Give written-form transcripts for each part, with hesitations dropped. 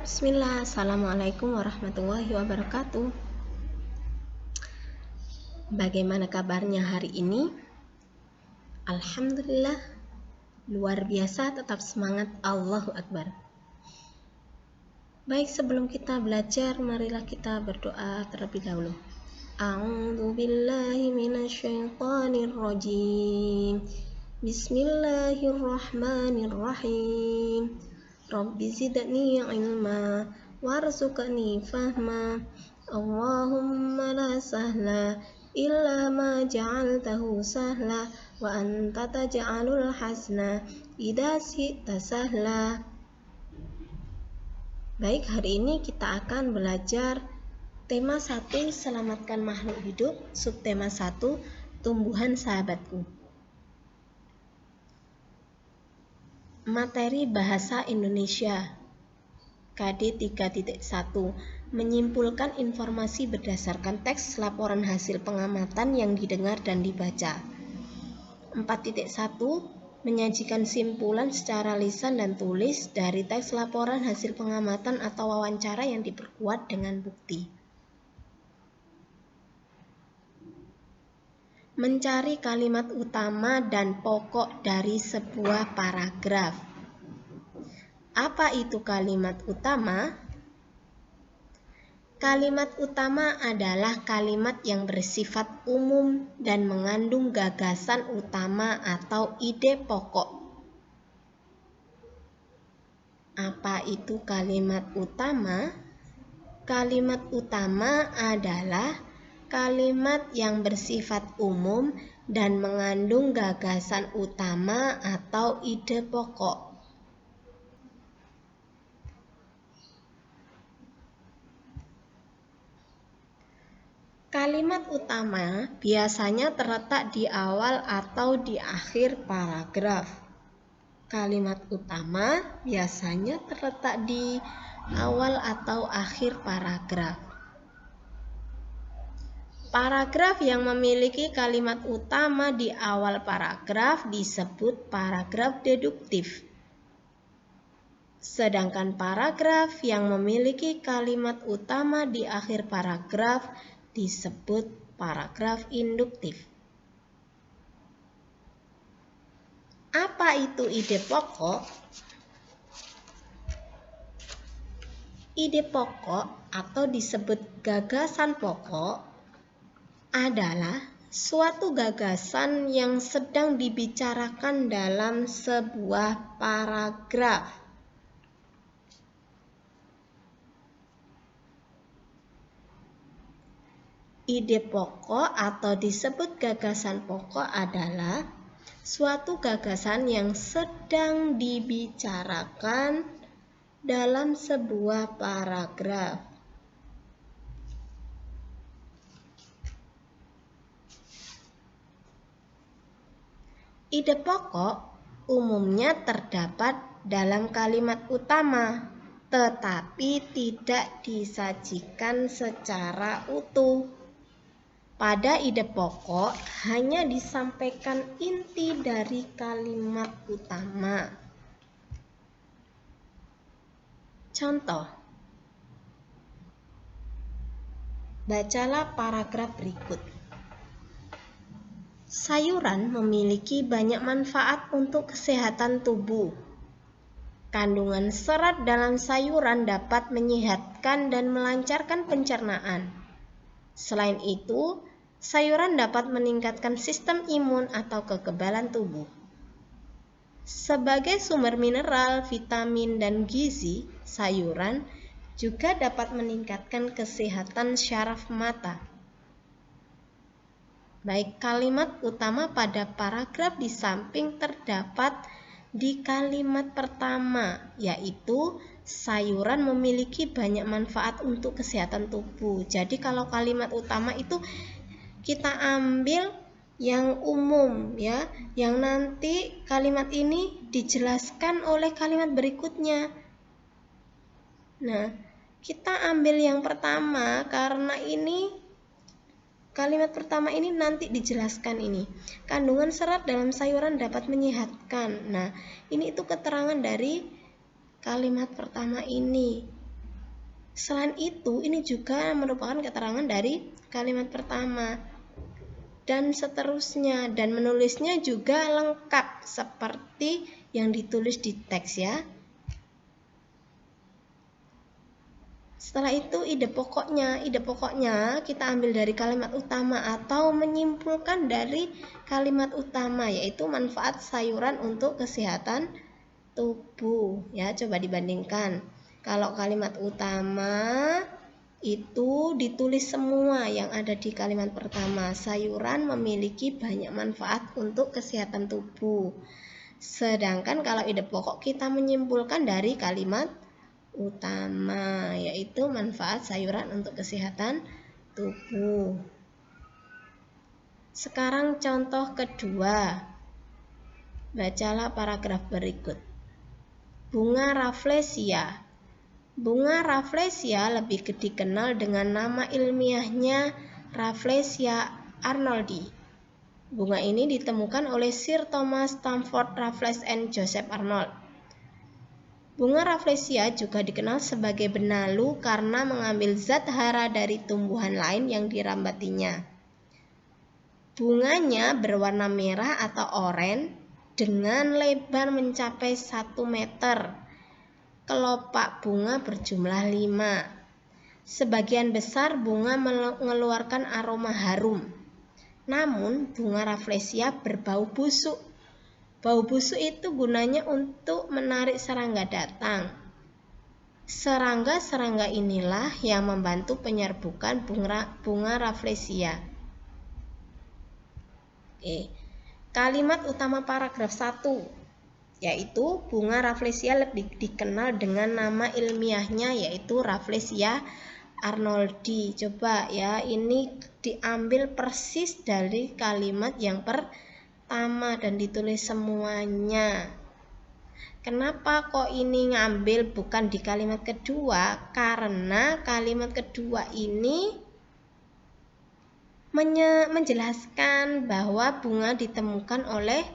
Bismillah, Assalamualaikum warahmatullahi wabarakatuh. Bagaimana kabarnya hari ini? Alhamdulillah, luar biasa, tetap semangat, Allahu Akbar. Baik, sebelum kita belajar, marilah kita berdoa terlebih dahulu. A'udzu billahi minasyaitonir rajim. Bismillahirrahmanirrahim. Rabbi zidni ilma warzuqni fahma. Allahumma la sahla illa ma ja'altahu sahla wa anta taj'alul hasna idza syi'ta sahla. Baik, hari ini kita akan belajar tema 1, selamatkan makhluk hidup, subtema 1, tumbuhan sahabatku. Materi bahasa Indonesia KD 3.1, menyimpulkan informasi berdasarkan teks laporan hasil pengamatan yang didengar dan dibaca. 4.1, menyajikan simpulan secara lisan dan tulis dari teks laporan hasil pengamatan atau wawancara yang diperkuat dengan bukti. Mencari kalimat utama dan pokok dari sebuah paragraf. Apa itu kalimat utama? Kalimat utama adalah kalimat yang bersifat umum dan mengandung gagasan utama atau ide pokok. Apa itu kalimat utama? Kalimat utama adalah kalimat yang bersifat umum dan mengandung gagasan utama atau ide pokok. Kalimat utama biasanya terletak di awal atau di akhir paragraf. Kalimat utama biasanya terletak di awal atau akhir paragraf. Paragraf yang memiliki kalimat utama di awal paragraf disebut paragraf deduktif. Sedangkan paragraf yang memiliki kalimat utama di akhir paragraf disebut paragraf induktif. Apa itu ide pokok? Ide pokok atau disebut gagasan pokok adalah suatu gagasan yang sedang dibicarakan dalam sebuah paragraf. Ide pokok atau disebut gagasan pokok adalah suatu gagasan yang sedang dibicarakan dalam sebuah paragraf. Ide pokok umumnya terdapat dalam kalimat utama, tetapi tidak disajikan secara utuh. Pada ide pokok hanya disampaikan inti dari kalimat utama. Contoh, bacalah paragraf berikut. Sayuran memiliki banyak manfaat untuk kesehatan tubuh. Kandungan serat dalam sayuran dapat menyehatkan dan melancarkan pencernaan. Selain itu, sayuran dapat meningkatkan sistem imun atau kekebalan tubuh. Sebagai sumber mineral, vitamin, dan gizi, sayuran juga dapat meningkatkan kesehatan syaraf mata. Baik, kalimat utama pada paragraf di samping terdapat di kalimat pertama, yaitu sayuran memiliki banyak manfaat untuk kesehatan tubuh. Jadi kalau kalimat utama itu kita ambil yang umum ya, yang nanti kalimat ini dijelaskan oleh kalimat berikutnya. Nah, kita ambil yang pertama karena ini kalimat pertama ini nanti dijelaskan ini. Kandungan serat dalam sayuran dapat menyehatkan. Nah, ini itu keterangan dari kalimat pertama ini. Selain itu, ini juga merupakan keterangan dari kalimat pertama dan seterusnya, dan menulisnya juga lengkap seperti yang ditulis di teks ya. Setelah itu ide pokoknya kita ambil dari kalimat utama atau menyimpulkan dari kalimat utama, yaitu manfaat sayuran untuk kesehatan tubuh ya. Coba dibandingkan. Kalau kalimat utama itu ditulis semua yang ada di kalimat pertama, sayuran memiliki banyak manfaat untuk kesehatan tubuh. Sedangkan kalau ide pokok kita menyimpulkan dari kalimat utama, yaitu manfaat sayuran untuk kesehatan tubuh. Sekarang contoh kedua. Bacalah paragraf berikut. Bunga Rafflesia. Bunga Rafflesia lebih dikenal dengan nama ilmiahnya Rafflesia arnoldii. Bunga ini ditemukan oleh Sir Thomas Stamford Raffles and Joseph Arnold. Bunga Rafflesia juga dikenal sebagai benalu karena mengambil zat hara dari tumbuhan lain yang dirambatinya. Bunganya berwarna merah atau oranye dengan lebar mencapai 1 meter. Kelopak bunga berjumlah 5. Sebagian besar bunga mengeluarkan aroma harum. Namun bunga Rafflesia berbau busuk. Bau busuk itu gunanya untuk menarik serangga datang. Serangga-serangga inilah yang membantu penyerbukan bunga Rafflesia. Kalimat utama paragraf 1, yaitu bunga Rafflesia lebih dikenal dengan nama ilmiahnya yaitu Rafflesia arnoldii. Coba ya, ini diambil persis dari kalimat yang pertama dan ditulis semuanya. Kenapa kok ini ngambil bukan di kalimat kedua? Karena kalimat kedua ini menjelaskan bahwa bunga ditemukan oleh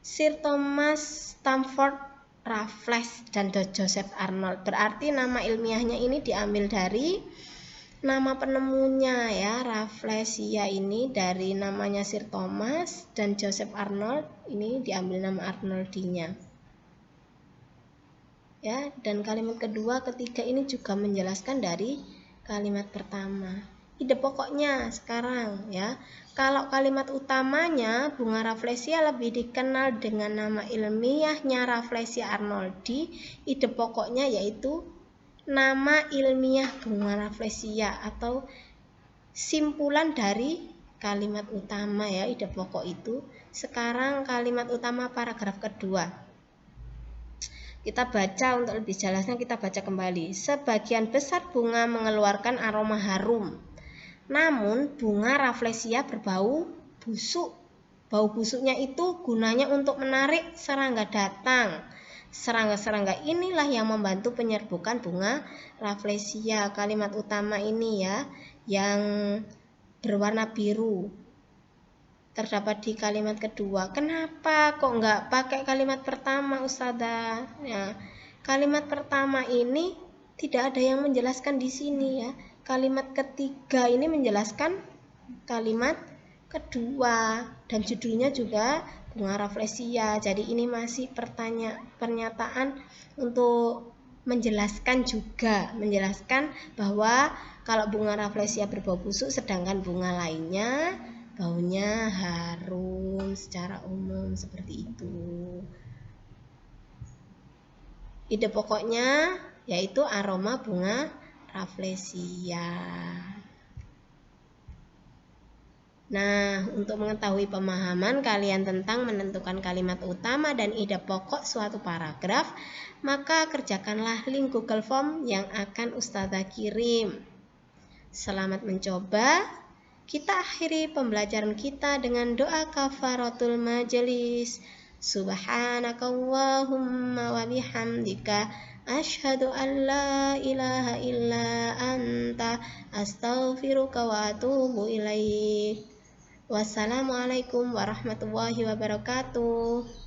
Sir Thomas Stamford Raffles dan Joseph Arnold. Berarti nama ilmiahnya ini diambil dari nama penemunya ya. Rafflesia ini dari namanya Sir Thomas dan Joseph Arnold ini diambil nama Arnoldinya. Ya, dan kalimat kedua, ketiga ini juga menjelaskan dari kalimat pertama. Ide pokoknya sekarang ya. Kalau kalimat utamanya bunga Rafflesia lebih dikenal dengan nama ilmiahnya Rafflesia arnoldii, ide pokoknya yaitu nama ilmiah bunga Rafflesia atau simpulan dari kalimat utama ya, ide pokok itu. Sekarang kalimat utama paragraf kedua. Kita baca untuk lebih jelasnya, kita baca kembali. Sebagian besar bunga mengeluarkan aroma harum. Namun bunga Rafflesia berbau busuk. Bau busuknya itu gunanya untuk menarik serangga datang. Serangga-serangga inilah yang membantu penyerbukan bunga Rafflesia. Kalimat utama ini ya, yang berwarna biru terdapat di kalimat kedua. Kenapa kok nggak pakai kalimat pertama, Ustazah? Ya, kalimat pertama ini tidak ada yang menjelaskan di sini ya. Kalimat ketiga ini menjelaskan kalimat kedua dan judulnya juga bunga Rafflesia. Jadi ini masih pernyataan untuk menjelaskan bahwa kalau bunga Rafflesia berbau busuk sedangkan bunga lainnya baunya harum secara umum, seperti itu. Ide pokoknya yaitu aroma bunga Rafflesia. Nah, untuk mengetahui pemahaman kalian tentang menentukan kalimat utama dan ide pokok suatu paragraf, maka kerjakanlah link Google Form yang akan Ustazah kirim. Selamat mencoba. Kita akhiri pembelajaran kita dengan doa kafaratul majelis. Subhanakallahumma wa bihamdika asyhadu an la ilaha illa anta astaghfiruka wa atubu ilaik. Wassalamualaikum warahmatullahi wabarakatuh.